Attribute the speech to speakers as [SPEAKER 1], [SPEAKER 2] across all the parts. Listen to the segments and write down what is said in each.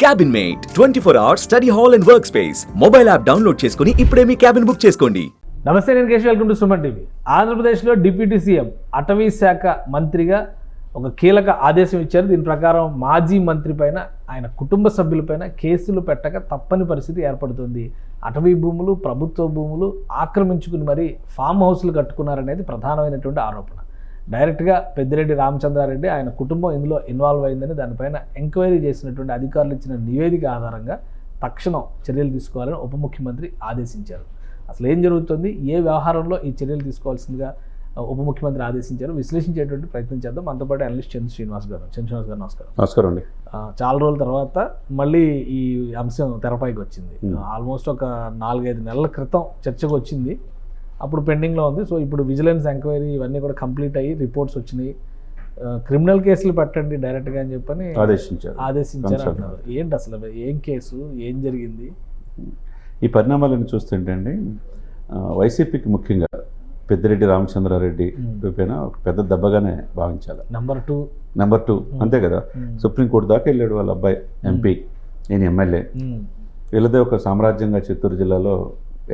[SPEAKER 1] Cabin mate 24 hours study hall and work space mobile app download చేసుకుని ఇప్పుడే మీ cabin book చేసుకోండి.
[SPEAKER 2] నమస్తే, నేను Keshav. Welcome to Suman TV. ఆంధ్రప్రదేశ్లో డిప్యూటీ సీఎం అటవీ శాఖ మంత్రిగా ఒక కీలక ఆదేశం ఇచ్చారు. దీని ప్రకారం మాజీ మంత్రి పైన, ఆయన కుటుంబ సభ్యులపైన కేసులు పెట్టక తప్పని పరిస్థితి ఏర్పడుతుంది. అటవీ భూములు, ప్రభుత్వ భూములు ఆక్రమించుకుని మరీ ఫామ్ హౌస్లు కట్టుకున్నారనేది ప్రధానమైనటువంటి ఆరోపణ. డైరెక్ట్గా పెద్దిరెడ్డి రామచంద్రారెడ్డి, ఆయన కుటుంబం ఇందులో ఇన్వాల్వ్ అయిందని దానిపైన ఎంక్వైరీ చేసినటువంటి అధికారులు ఇచ్చిన నివేదిక ఆధారంగా తక్షణం చర్యలు తీసుకోవాలని ఉప ముఖ్యమంత్రి ఆదేశించారు. అసలు ఏం జరుగుతుంది, ఏ వ్యవహారంలో ఈ చర్యలు తీసుకోవాల్సిందిగా ఉప ముఖ్యమంత్రి ఆదేశించారు, విశ్లేషించేటువంటి ప్రయత్నం చేద్దాం. మనతో పాటు అనలిస్ట్ శ్రీనివాస్ గారు. నమస్కారం.
[SPEAKER 3] నమస్కారం అండి.
[SPEAKER 2] చాలా రోజుల తర్వాత మళ్ళీ ఈ అంశం తెరపైకి వచ్చింది. ఆల్మోస్ట్ ఒక 4-5 నెలల క్రితం చర్చకు వచ్చింది, అప్పుడు పెండింగ్లో ఉంది. సో ఇప్పుడు విజిలెన్స్ ఎంక్వైరీ ఇవన్నీ కూడా కంప్లీట్ అయ్యి రిపోర్ట్స్ వచ్చినాయి. క్రిమినల్ కేసులు పెట్టండి డైరెక్ట్గా అని చెప్పని ఆదేశించారు అన్నారు. ఏంటి అసలు, ఏం కేసు, ఏం జరిగింది?
[SPEAKER 3] ఈ పరిణామాలను చూస్తుంటే వైసీపీకి ముఖ్యంగా పెద్దిరెడ్డి రామచంద్రారెడ్డి పైన ఒక పెద్ద దెబ్బగానే భావించాలి. నెంబర్ టూ అంతే కదా. సుప్రీంకోర్టు దాకా వెళ్ళాడు వాళ్ళ అబ్బాయి, ఎంపీ, నేను ఎమ్మెల్యే. వీళ్ళదే ఒక సామ్రాజ్యంగా చిత్తూరు జిల్లాలో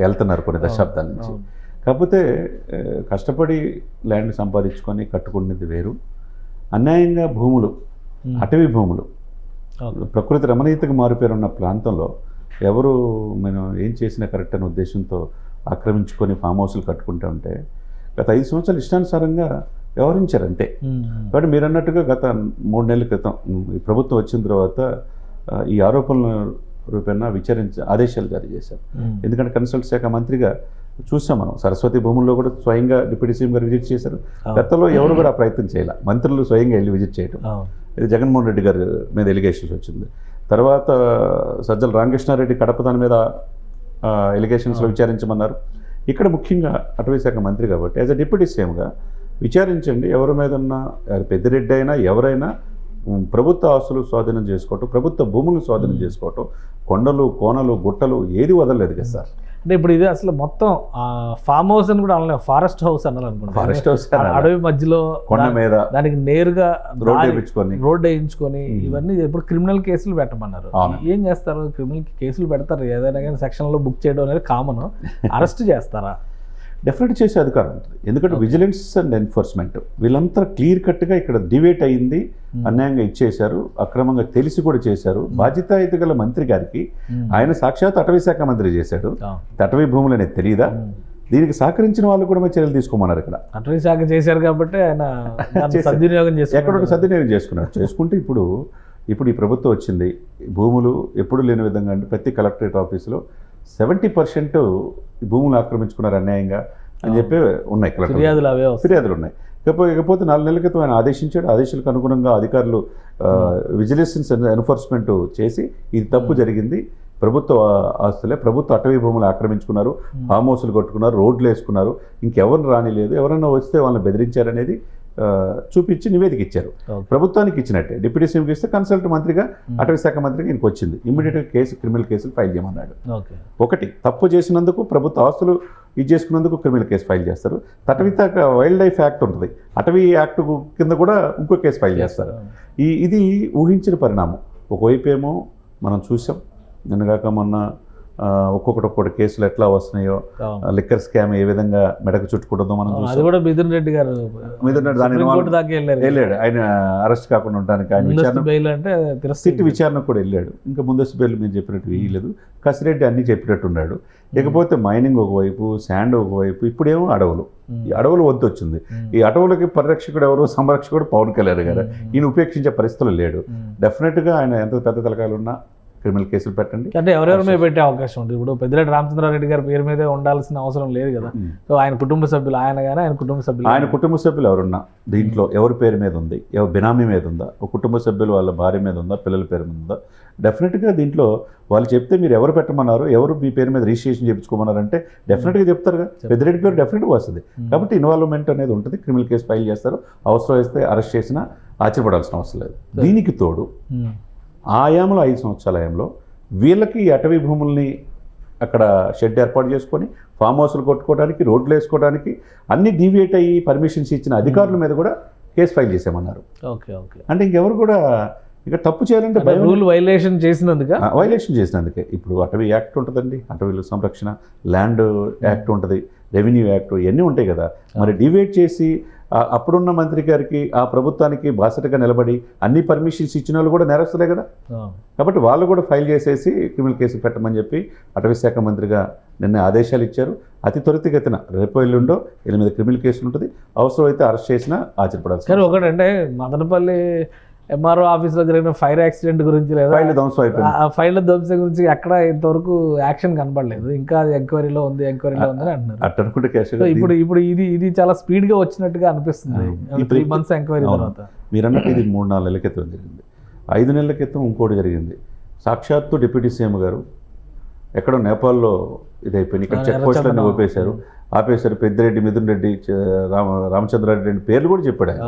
[SPEAKER 3] వెళ్తున్నారు కొన్ని దశాబ్దాల నుంచి. కాకపోతే కష్టపడి ల్యాండ్ సంపాదించుకొని కట్టుకునేది వేరు, అన్యాయంగా భూములు, అటవీ భూములు, ప్రకృతి రమణీయతకు మారుపేరున్న ప్రాంతంలో ఎవరు మనం ఏం చేసినా కరెక్ట్ అనే ఉద్దేశంతో ఆక్రమించుకొని ఫామ్ హౌస్లు కట్టుకుంటూ ఉంటే గత 5 సంవత్సరాలు ఇష్టానుసారంగా వ్యవహరించారు అంతే. కాబట్టి మీరు అన్నట్టుగా గత 3 నెలల క్రితం ఈ ప్రభుత్వం వచ్చిన తర్వాత ఈ ఆరోపణల రూపేణ ఆదేశాలు జారీ చేశారు. ఎందుకంటే కన్సల్ట్ శాఖ మంత్రిగా చూసాం మనం, సరస్వతి భూముల్లో కూడా స్వయంగా డిప్యూటీ సీఎం గారు విజిట్ చేశారు. గతంలో ఎవరు కూడా ఆ ప్రయత్నం చేయాలి, మంత్రులు స్వయంగా వెళ్ళి విజిట్ చేయడం. ఇది జగన్మోహన్ రెడ్డి గారి మీద ఎలిగేషన్స్ వచ్చింది. తర్వాత సజ్జల రామకృష్ణారెడ్డి కడప దాని మీద ఎలిగేషన్స్లో విచారించమన్నారు. ఇక్కడ ముఖ్యంగా అటవీ శాఖ మంత్రి కాబట్టి యాజ్ అ డిప్యూటీ సీఎంగా విచారించండి. ఎవరి మీద ఉన్న పెద్దిరెడ్డి అయినా ఎవరైనా ప్రభుత్వ ఆస్తులు స్వాధీనం చేసుకోవటం, ప్రభుత్వ భూములు స్వాధీనం చేసుకోవటం, కొండలు, కోనలు, గుట్టలు ఏది వదలలేదు కదా సార్.
[SPEAKER 2] అంటే ఇప్పుడు ఇది అసలు మొత్తం ఫామ్ హౌస్ అని కూడా అనలేదు, ఫారెస్ట్ హౌస్ అనాలనుకుంటున్నాను.
[SPEAKER 3] ఫారెస్ట్ హౌస్
[SPEAKER 2] అడవి మధ్యలో
[SPEAKER 3] కొండ మీద
[SPEAKER 2] దానికి నేరుగా
[SPEAKER 3] రోడ్
[SPEAKER 2] వేయించుకొని ఇవన్నీ ఇప్పుడు క్రిమినల్ కేసులు పెట్టమన్నారు. ఏం చేస్తారు? క్రిమినల్ కేసులు పెడతారు, ఏదైనా కానీ సెక్షన్లో బుక్ చేయడం అనేది కామన్. అరెస్ట్ చేస్తారా?
[SPEAKER 3] డెఫినెట్ చేసే అధికారం ఉంటుంది. ఎందుకంటే విజిలెన్స్ అండ్ ఎన్ఫోర్స్మెంట్ వీళ్ళంతా క్లియర్ కట్గా ఇక్కడ డివేట్ అయ్యింది, అన్యాయంగా ఇచ్చేశారు, అక్రమంగా తెలిసి కూడా చేశారు. బాధ్యతాయుత గల మంత్రి గారికి ఆయన సాక్షాత్ అటవీ శాఖ మంత్రి చేశాడు. అటవీ భూములు అనేది తెలియదా? దీనికి సహకరించిన వాళ్ళు కూడా చర్యలు తీసుకోమన్నారు. ఇక్కడ
[SPEAKER 2] అటవీ శాఖ చేశారు కాబట్టి ఆయన సద్వినియోగం చేసి
[SPEAKER 3] ఎక్కడో సద్వినియోగం చేసుకున్నారు. చేసుకుంటే ఇప్పుడు ఈ ప్రభుత్వం వచ్చింది, భూములు ఎప్పుడు లేని విధంగా అంటే ప్రతి కలెక్టరేట్ ఆఫీసులో 70% భూములు ఆక్రమించుకున్నారు అన్యాయంగా అని చెప్పి ఉన్నాయి, ఫిర్యాదులు ఉన్నాయి. ఇకపోతే 4 నెలల క్రితం ఆయన ఆదేశించాడు. ఆదేశాలకు అనుగుణంగా అధికారులు విజిలెన్స్ ఎన్ఫోర్స్మెంట్ చేసి ఇది తప్పు జరిగింది, ప్రభుత్వ ఆస్తులే, ప్రభుత్వ అటవీ భూములు ఆక్రమించుకున్నారు, ఫామ్ హౌస్లు కట్టుకున్నారు, రోడ్లు వేసుకున్నారు, ఇంకెవరిని రానిలేదు, ఎవరన్నా వస్తే వాళ్ళని బెదిరించారనేది చూపించి నివేదిక ఇచ్చారు. ప్రభుత్వానికి ఇచ్చినట్టే డిప్యూటీ సీఎంకి ఇస్తే కన్సల్ట్ మంత్రిగా అటవీ శాఖ మంత్రిగా ఈయనకు వచ్చింది. ఇమ్మీడియట్గా క్రిమినల్ కేసులు ఫైల్ చేయమన్నాడు. ఒకటి తప్పు చేసినందుకు, ప్రభుత్వ ఆస్తులు ఇది చేసుకున్నందుకు క్రిమినల్ కేసు ఫైల్ చేస్తారు. అటవీ శాఖ వైల్డ్ లైఫ్ యాక్ట్ ఉంటుంది, అటవీ యాక్ట్ కింద కూడా ఇంకో కేసు ఫైల్ చేస్తారు. ఇది ఊహించిన పరిణామం. ఒకవైపు ఏమో మనం చూసాం, నిన్నగాక మొన్న ఒక్కొక్కటి కేసులు ఎట్లా వస్తున్నాయో, లిక్కర్ స్కామ్ ఏ విధంగా మెడకు చుట్టుకుంటుందో మనం చూసాం.
[SPEAKER 2] మిథున్ రెడ్డి
[SPEAKER 3] వెళ్ళాడు, ఆయన అరెస్ట్ కాకుండా ఉండడానికి ఆయన సిట్ విచారణకు కూడా వెళ్ళాడు. ఇంకా ముందస్తు బెయిల్ మీరు చెప్పినట్టు వేయలేదు. కసిరెడ్డి అన్ని చెప్పినట్టున్నాడు. ఇకపోతే మైనింగ్ ఒకవైపు, శాండ్ ఒకవైపు, ఇప్పుడేమో అడవులు. ఈ అడవులు వద్దు వచ్చింది. ఈ అడవులకి పరిరక్షకుడు ఎవరు? సంరక్షకుడు పవన్ కళ్యాణ్ గారు. ఈయన ఉపేక్షించే పరిస్థితులు లేడు. డెఫినెట్గా ఆయన ఎంత పెద్ద తలకాయలు ఉన్నా క్రిమినల్ కేసులు పెట్టండి.
[SPEAKER 2] అంటే ఎవరెవరి మీద పెట్టే అవకాశం ఉంటుంది. ఇప్పుడు పెద్దిరెడ్డి రామచంద్రారెడ్డి గారి పేరు మీదే ఉండాల్సిన అవసరం లేదు కదా. సో ఆయన కుటుంబ సభ్యులు, ఆయన కుటుంబ సభ్యులు
[SPEAKER 3] ఎవరున్నా దీంట్లో ఎవరి పేరు మీద ఉంది, ఎవరు బినామీ మీద ఉందా, ఒక కుటుంబ సభ్యులు వాళ్ళ భార్య మీద ఉందా, పిల్లల పేరు మీద ఉందా, డెఫినెట్గా దీంట్లో వాళ్ళు చెప్తే మీరు ఎవరు పెట్టమన్నారు, ఎవరు మీ పేరు మీద రిజిస్ట్రేషన్ చేయించుకోమన్నారంటే డెఫినెట్గా చెప్తారుగా. పెద్దిరెడ్డి పేరు డెఫినెట్గా వస్తుంది. కాబట్టి ఇన్వాల్వ్మెంట్ అనేది ఉంటుంది. క్రిమినల్ కేసు ఫైల్ చేస్తారు. అవసరం వేస్తే అరెస్ట్ చేసినా ఆశ్చర్యపడాల్సిన అవసరం లేదు. దీనికి తోడు ఆయాంలో 5 సంవత్సరాల ఆయంలో వీళ్ళకి ఈ అటవీ భూముల్ని అక్కడ షెడ్ ఏర్పాటు చేసుకొని ఫామ్ హౌస్లు కొట్టుకోవడానికి, రోడ్లు వేసుకోవడానికి అన్ని డీవియేట్ అయ్యి పర్మిషన్స్ ఇచ్చిన అధికారుల మీద కూడా కేసు ఫైల్ చేసామన్నారు.
[SPEAKER 2] Okay okay.
[SPEAKER 3] అంటే ఇంకెవరు కూడా ఇక తప్పు చేయాలంటే భయం
[SPEAKER 2] రూల్ వైలేషన్ చేసినందుక
[SPEAKER 3] వైలేషన్ చేసినందుకే. ఇప్పుడు అటవీ యాక్ట్ ఉంటుందండి, అటవీల సంరక్షణ, ల్యాండ్ యాక్ట్ ఉంటుంది, రెవెన్యూ యాక్ట్, ఇవన్నీ ఉంటాయి కదా. మరి డివేట్ చేసి అప్పుడున్న మంత్రి గారికి ఆ ప్రభుత్వానికి బాసటగా నిలబడి అన్ని పర్మిషన్స్ ఇచ్చిన వాళ్ళు కూడా నేరస్తులే కదా. కాబట్టి వాళ్ళు కూడా ఫైల్ చేసేసి క్రిమినల్ కేసు పెట్టమని చెప్పి అటవీ శాఖ మంత్రిగా నిన్న ఆదేశాలు ఇచ్చారు. అతి త్వరితగతిన రేపు ఎల్లుండో వీళ్ళ మీద క్రిమినల్ కేసులు ఉంటుంది, అవసరమైతే అరెస్ట్ చేసినా ఆశ్చర్యపడాల్సి.
[SPEAKER 2] కానీ ఒకటంటే మదనపల్లి ఎంఆర్ఓ ఆఫీస్లో జరిగిన ఫైర్ యాక్సిడెంట్ గురించి లేదా
[SPEAKER 3] ఫైల్ ధ్వంసం అయిపోయింది,
[SPEAKER 2] ఆ ఫైల్ ధ్వంసం గురించి ఎక్కడ ఇంతవరకు యాక్షన్ కనపడలేదు. ఇంకా అది ఎంక్వైరీలో ఉంది అని అంటున్నారు.
[SPEAKER 3] అట్ట అనుకుంటే క్యాష్
[SPEAKER 2] ఇప్పుడు ఇది చాలా స్పీడ్ గా వచ్చినట్టుగా అనిపిస్తుంది. 3 months ఎంక్వైరీ తర్వాత
[SPEAKER 3] మీరు అన్నట్టు ఇది 3-4 నెలల క్రితం జరిగింది. 5 నెలల క్రితం ఇంకోటి జరిగింది. సాక్షాత్తు డిప్యూటీ సీఎం గారు ఎక్కడో నేపాల్లో ఇదైపోయింది, ఇక్కడ చెక్ పోస్టులన్నీ ఆపేశారు. పెద్దిరెడ్డి, మిథున్ రెడ్డి, రామచంద్రారెడ్డి రెండు పేర్లు కూడా చెప్పాడు ఆయన.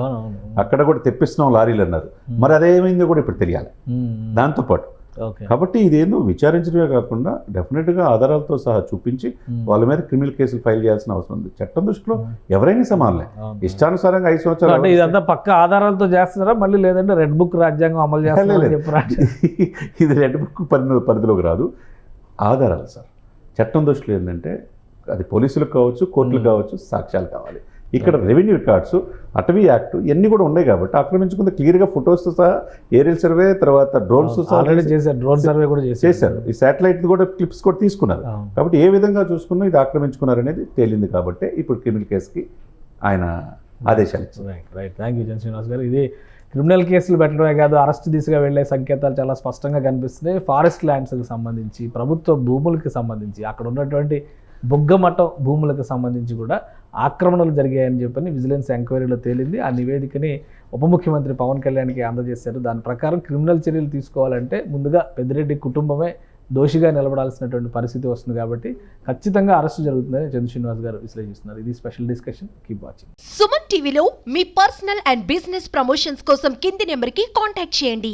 [SPEAKER 3] అక్కడ కూడా తెప్పిస్తున్నాం లారీలు అన్నారు. మరి అదేమైందో కూడా ఇప్పుడు తెలియాలి దాంతోపాటు. కాబట్టి ఇదేందో విచారించడమే కాకుండా డెఫినెట్గా ఆధారాలతో సహా చూపించి వాళ్ళ మీద క్రిమినల్ కేసులు ఫైల్ చేయాల్సిన అవసరం ఉంది. చట్టం దృష్టిలో ఎవరైనా సమానలే. ఇష్టానుసారంగా 5 సంవత్సరాలు
[SPEAKER 2] అంటే ఇదంతా పక్క ఆధారాలతో చేస్తున్నారా మళ్ళీ, లేదంటే రెడ్ బుక్ రాజ్యాంగం అమలు చేస్తారా?
[SPEAKER 3] ఇది రెడ్ బుక్ పరిధిలోకి రాదు. ఆధారాలు సార్. చట్టం దృష్టిలో ఏంటంటే అది పోలీసులకు కావచ్చు, కోర్టులకు కావచ్చు, సాక్ష్యాలు కావాలి. ఇక్కడ రెవెన్యూ రికార్డ్స్, అటవీ యాక్ట్ ఇవన్నీ కూడా ఉన్నాయి కాబట్టి ఆక్రమించుకుంది క్లియర్గా ఫొటోస్తో సహా, ఏరియల్ సర్వే, తర్వాత డ్రోన్స్
[SPEAKER 2] డ్రోన్ సర్వే కూడా
[SPEAKER 3] చేశారు. ఈ శాటిలైట్ కూడా క్లిప్స్ కూడా తీసుకున్నారు. కాబట్టి ఏ విధంగా చూసుకున్నా ఇది ఆక్రమించుకున్నారు అనేది తేలింది కాబట్టి ఇప్పుడు క్రిమినల్ కేసుకి ఆయన ఆదేశాలు ఇచ్చారు.
[SPEAKER 2] రైట్, థ్యాంక్ యూ శ్రీనివాస్ గారు. ఇది క్రిమినల్ కేసులు పెట్టడమే కాదు, అరెస్ట్ దిశగా వెళ్లే సంకేతాలు చాలా స్పష్టంగా కనిపిస్తున్నాయి. ఫారెస్ట్ ల్యాండ్స్కి సంబంధించి, ప్రభుత్వ భూములకి సంబంధించి, అక్కడ ఉన్నటువంటి బుగ్గమఠం భూములకు సంబంధించి కూడా ఆక్రమణలు జరిగాయని చెప్పని విజిలెన్స్ ఎంక్వైరీలో తేలింది. ఆ నివేదికని ఉప ముఖ్యమంత్రి పవన్ కళ్యాణ్కి అందజేశారు. దాని ప్రకారం క్రిమినల్ చర్యలు తీసుకోవాలంటే ముందుగా పెద్దిరెడ్డి కుటుంబమే దోషిగా నిలబడాల్సినటువంటి పరిస్థితి వస్తుంది కాబట్టి ఖచ్చితంగా అరెస్టు జరుగుతుందని చంద్ర శ్రీనివాస్ గారు విశ్లేషిస్తున్నారు. ఇది special discussion. Keep watching.
[SPEAKER 4] Suman టీవీలో మీ పర్సనల్ అండ్ బిజినెస్ ప్రమోషన్స్ కోసం కింది నెంబర్కి కాంటాక్ట్ చేయండి.